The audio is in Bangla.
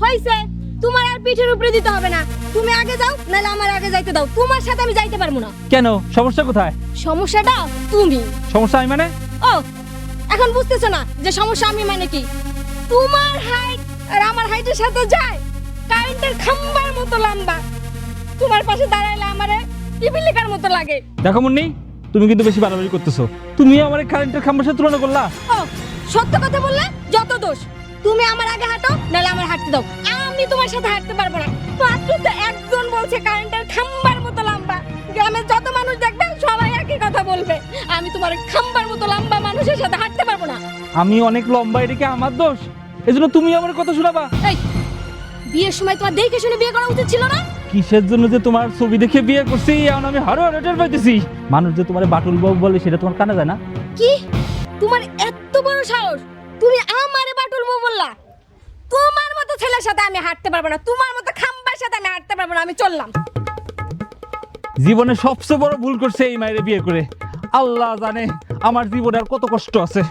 হইছে, তোমার আর পিঠের উপরে দিতে হবে না। তুমি আগে যাও, নাহলে আমার আগে যাইতে দাও। তোমার সাথে আমি যাইতে পারবো না। কেন, সমস্যা কোথায়? সমস্যাটা তুমি। সমস্যা আমি মানে? ও, এখন বুঝতেছো না যে সমস্যা আমি মানে কি? তোমার হাইট আর আমার হাইটের সাথে যায়, কারেন্টের খাম্বার মতো লম্বা। তোমার পাশে দাঁড়াইলে আমারে পিপিলিকার মতো লাগে। দেখো মুন্নি, তুমি কিন্তু বেশি বাড়াবাড়ি করতেছো। তুমি আমার কারেন্টের খাম্বার সাথে তুলনা করলা। ও, সত্য কথা বললে যত দোষ। তুমি আমার আগে হাঁটো, নাহলে আমার হাঁটতে দাও। আমি তোমার সাথে হাঁটতে পারবো না। মাত্র তো একজন বলছে কারেন্টের খাম্বার মতো লম্বা। গ্রামের যত মানুষ দেখবে সবাই একই কথা বলবে। আমি তোমার খাম্বার মতো লম্বা মানুষের সাথে হাঁটতে পারবো না। আমি অনেক লম্বা, এটা কি আমার দোষ? এজন্য তুমি আমার কথা শোনাবা? এই, বিয়ের সময় তোমার দেখে শুনে বিয়ে করা উচিত ছিল না? কিসের জন্য যে তোমার ছবি দেখে বিয়ে করছি, এখন আমি হারো রেটের পাইতেছি। মানুষ যে তোমার বাটুল বাবু বলে, সেটা তোমার কানে যায় না? কি, তোমার এত বড় সাহস? তুমি আমারে বাটুল বউ বললা? তোমার মতো ছেলের সাথে আমি হাঁটতে পারবো না। তোমার মতো খাম্বার সাথে আমি হাঁটতে পারবো না। আমি চললাম। জীবনে সবচেয়ে বড় ভুল করছে এই মায়ের বিয়ে করে। আল্লাহ জানে আমার জীবনে আর কত কষ্ট আছে।